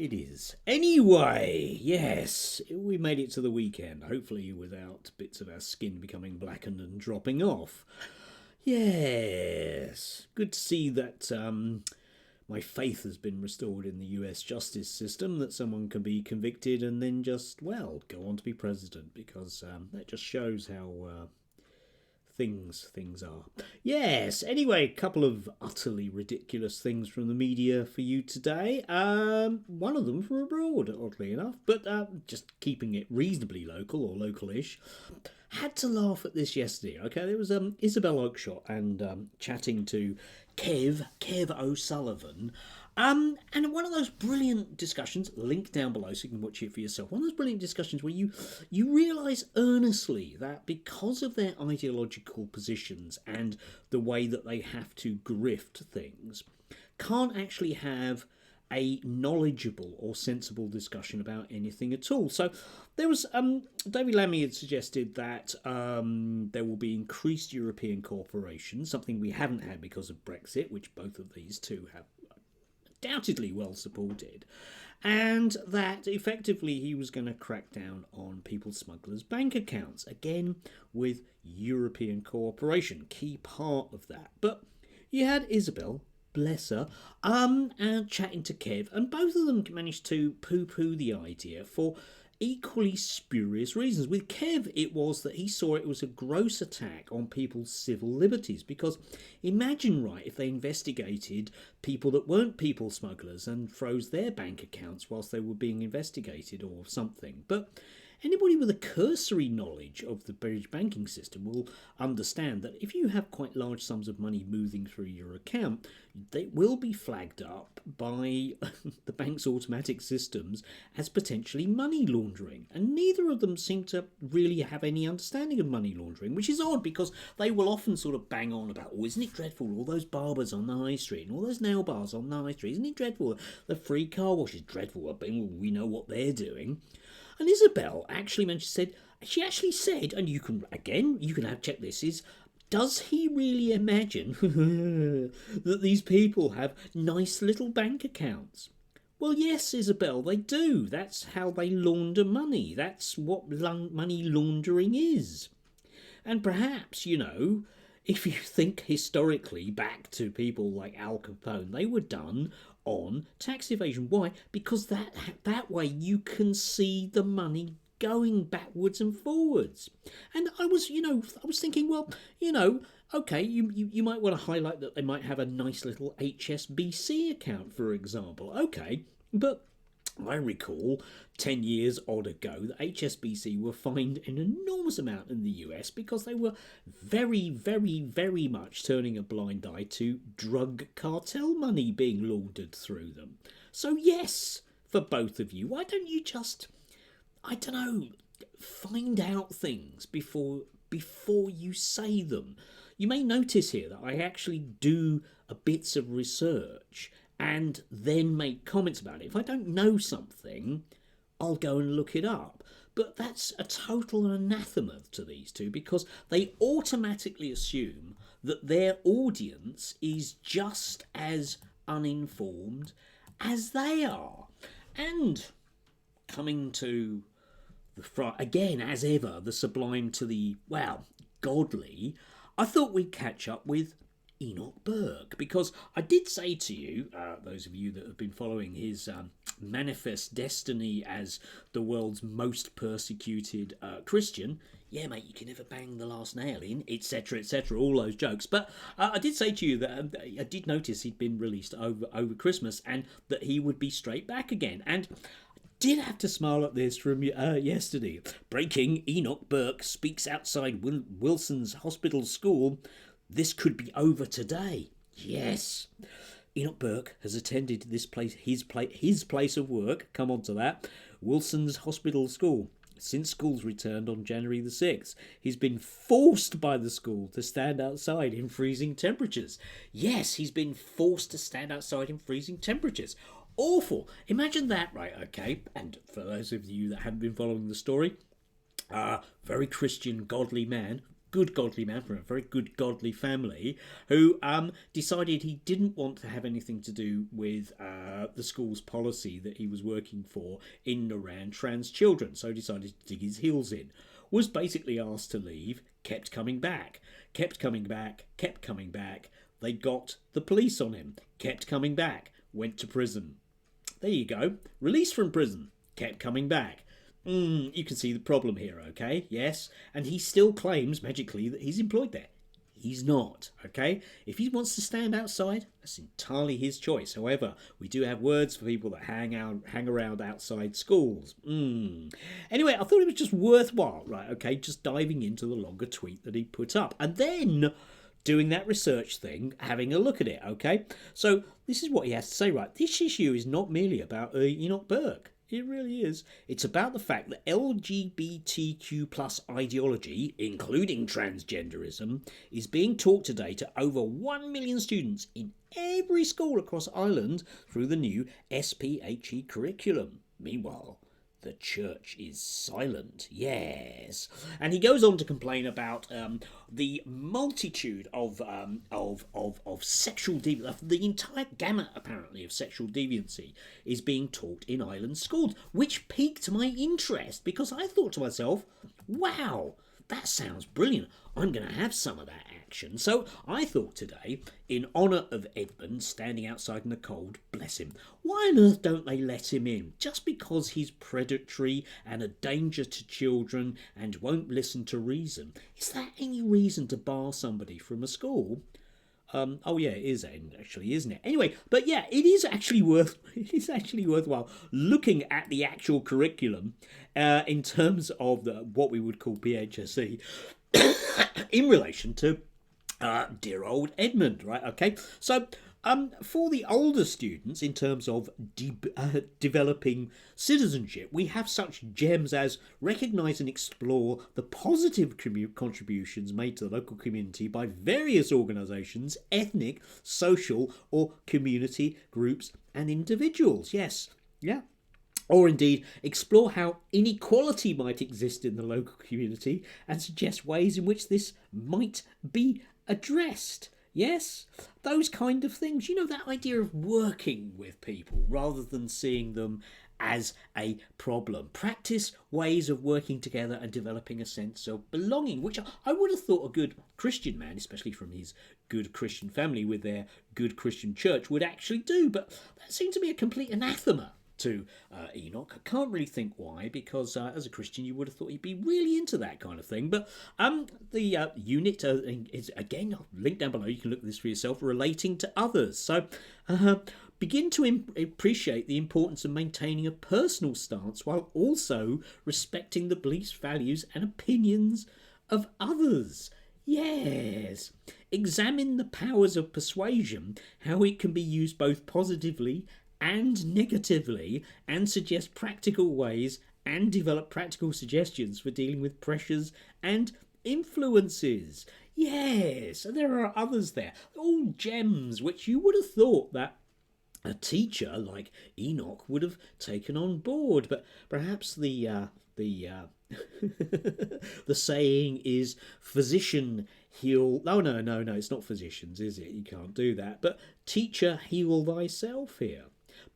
It is. Anyway, yes, we made it to the weekend, hopefully without bits of our skin becoming blackened and dropping off. Yes, good to see that my faith has been restored in the US justice system, that someone can be convicted and then just, well, go on to be president, because that just shows how things are. Yes, anyway, a couple of utterly ridiculous things from the media for you today. One of them from abroad, oddly enough, but just keeping it reasonably local or local-ish. Had to laugh at this yesterday, okay? There was Isabel Oakeshott and chatting to Kev O'Sullivan. And one of those brilliant discussions, link down below so you can watch it for yourself. One of those brilliant discussions where you realise earnestly that because of their ideological positions and the way that they have to grift things, can't actually have a knowledgeable or sensible discussion about anything at all. So there was David Lammy had suggested that there will be increased European cooperation, something we haven't had because of Brexit, which both of these two have undoubtedly well supported, and that effectively he was going to crack down on people smugglers' bank accounts, again with European cooperation, key part of that. But you had Isabel, bless her, and chatting to Kev, and both of them managed to poo-poo the idea for equally spurious reasons. With Kev, it was that he saw it was a gross attack on people's civil liberties, because imagine, right, if they investigated people that weren't people smugglers and froze their bank accounts whilst they were being investigated or something. But anybody with a cursory knowledge of the British banking system will understand that if you have quite large sums of money moving through your account, they will be flagged up by the bank's automatic systems as potentially money laundering. And neither of them seem to really have any understanding of money laundering, which is odd because they will often sort of bang on about, oh, isn't it dreadful, all those barbers on the high street and all those nail bars on the high street, isn't it dreadful, the free car wash is dreadful, we know what they're doing. And Isabel actually said, and you can have check this, is, does he really imagine that these people have nice little bank accounts? Well, yes, Isabel, they do. That's how they launder money. That's what money laundering is. And perhaps, if you think historically back to people like Al Capone, they were done on tax evasion. Why? Because that way you can see the money going backwards and forwards. And I was thinking, well, okay, you might want to highlight that they might have a nice little HSBC account, for example. Okay, but I recall 10 years odd ago that HSBC were fined an enormous amount in the US because they were very, very, very much turning a blind eye to drug cartel money being laundered through them. So yes, for both of you, why don't you just, find out things before you say them? You may notice here that I actually do a bits of research and then make comments about it. If I don't know something, I'll go and look it up. But that's a total anathema to these two, because they automatically assume that their audience is just as uninformed as they are. And coming to the front, again, as ever, the sublime to the, godly, I thought we'd catch up with Enoch Burke, because I did say to you, those of you that have been following his manifest destiny as the world's most persecuted Christian, yeah, mate, you can never bang the last nail in, etc., all those jokes. But I did say to you that I did notice he'd been released over Christmas and that he would be straight back again. And did have to smile at this from yesterday. Breaking: Enoch Burke speaks outside Wilson's Hospital School. This could be over today. Yes. Enoch Burke has attended his place of work, come on to that, Wilson's Hospital School, since schools returned on January the 6th. He's been forced by the school to stand outside in freezing temperatures. Yes, he's been forced to stand outside in freezing temperatures. Awful. Imagine that, right, okay? And for those of you that haven't been following the story, very Christian, godly man, good godly man from a very good godly family who decided he didn't want to have anything to do with the school's policy that he was working for in and around trans children, so decided to dig his heels in. Was basically asked to leave, kept coming back, kept coming back, kept coming back. They got the police on him, kept coming back, went to prison. There you go, released from prison, kept coming back. You can see the problem here, okay? Yes, and he still claims magically that he's employed there. He's not, okay? If he wants to stand outside, that's entirely his choice. However, we do have words for people that hang around outside schools. Anyway, I thought it was just worthwhile, right? Okay, just diving into the longer tweet that he put up, and then doing that research thing, having a look at it, okay? So this is what he has to say, right? This issue is not merely about Enoch Burke. It really is. It's about the fact that LGBTQ plus ideology, including transgenderism, is being taught today to over 1 million students in every school across Ireland through the new SPHE curriculum. Meanwhile, the church is silent, yes. And he goes on to complain about the multitude of sexual deviance. The entire gamut, apparently, of sexual deviancy is being taught in Ireland schools, which piqued my interest because I thought to myself, wow, that sounds brilliant. I'm going to have some of that action. So I thought today, in honour of Edmund standing outside in the cold, bless him, why on earth don't they let him in? Just because he's predatory and a danger to children and won't listen to reason. Is that any reason to bar somebody from a school? Oh yeah, it is actually, isn't it? Anyway, but yeah, it is actually worthwhile looking at the actual curriculum in terms of what we would call PHSE in relation to dear old Edmund, right? Okay, so for the older students, in terms of developing citizenship, we have such gems as recognise and explore the positive contributions made to the local community by various organisations, ethnic, social or community groups and individuals. Yes, yeah. Or indeed, explore how inequality might exist in the local community and suggest ways in which this might be addressed. Yes, those kind of things. You know, that idea of working with people rather than seeing them as a problem. Practice ways of working together and developing a sense of belonging, which I would have thought a good Christian man, especially from his good Christian family with their good Christian church, would actually do. But that seemed to be a complete anathema to Enoch. I can't really think why, because as a Christian you would have thought he'd be really into that kind of thing. But the unit is, again, I'll link down below, you can look at this for yourself, relating to others. So begin to appreciate the importance of maintaining a personal stance while also respecting the beliefs, values and opinions of others. Yes. Examine the powers of persuasion, how it can be used both positively and negatively, and suggest practical ways and develop practical suggestions for dealing with pressures and influences. Yes, and there are others there, all gems which you would have thought that a teacher like Enoch would have taken on board, but perhaps the the saying is physician heal. No, it's not physicians, is it? You can't do that. But teacher, heal thyself here.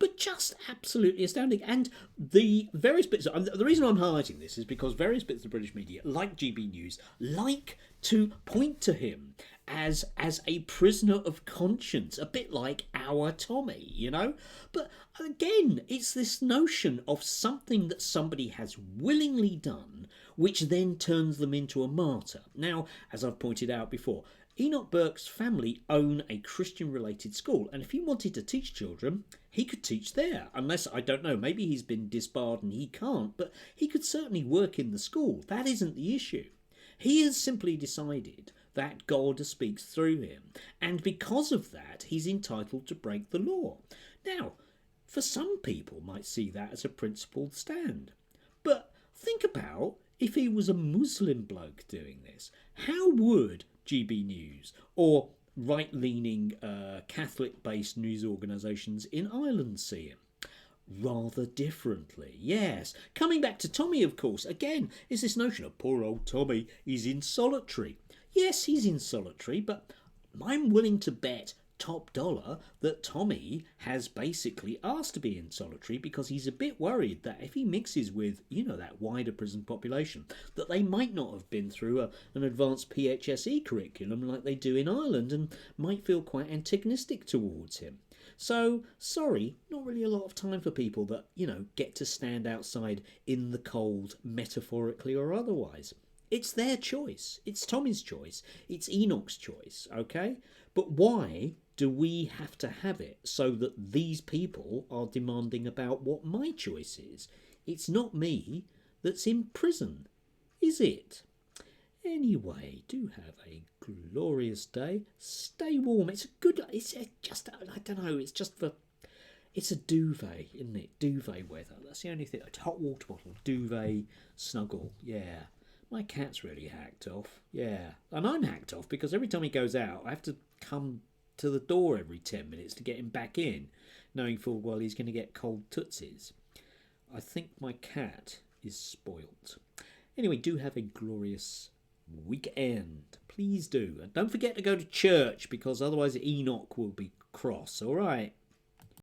But just absolutely astounding. And the various bits, the reason I'm highlighting this is because various bits of the British media, like GB News, like to point to him as a prisoner of conscience, a bit like our Tommy, you know? But again, it's this notion of something that somebody has willingly done, which then turns them into a martyr. Now, as I've pointed out before, Enoch Burke's family own a Christian-related school, and if he wanted to teach children, he could teach there. Unless, I don't know, maybe he's been disbarred and he can't, but he could certainly work in the school. That isn't the issue. He has simply decided that God speaks through him, and because of that, he's entitled to break the law. Now, for some people might see that as a principled stand, but think about if he was a Muslim bloke doing this. How would GB News or right-leaning Catholic-based news organisations in Ireland see him? Rather differently, yes. Coming back to Tommy, of course, again, is this notion of poor old Tommy, he's in solitary. Yes, he's in solitary, but I'm willing to bet top dollar that Tommy has basically asked to be in solitary because he's a bit worried that if he mixes with, that wider prison population, that they might not have been through an advanced PHSE curriculum like they do in Ireland and might feel quite antagonistic towards him. So, sorry, not really a lot of time for people that, get to stand outside in the cold, metaphorically or otherwise. It's their choice. It's Tommy's choice. It's Enoch's choice, okay? But why do we have to have it so that these people are demanding about what my choice is? It's not me that's in prison, is it? Anyway, do have a glorious day. Stay warm. It's just, I don't know, it's a duvet, isn't it? Duvet weather. That's the only thing. A hot water bottle, duvet, snuggle. Yeah. My cat's really hacked off. Yeah. And I'm hacked off because every time he goes out, I have to come to the door every 10 minutes to get him back in, knowing full well he's going to get cold tootsies. I think my cat is spoilt. Anyway, do have a glorious weekend. Please do. And don't forget to go to church because otherwise Enoch will be cross. All right.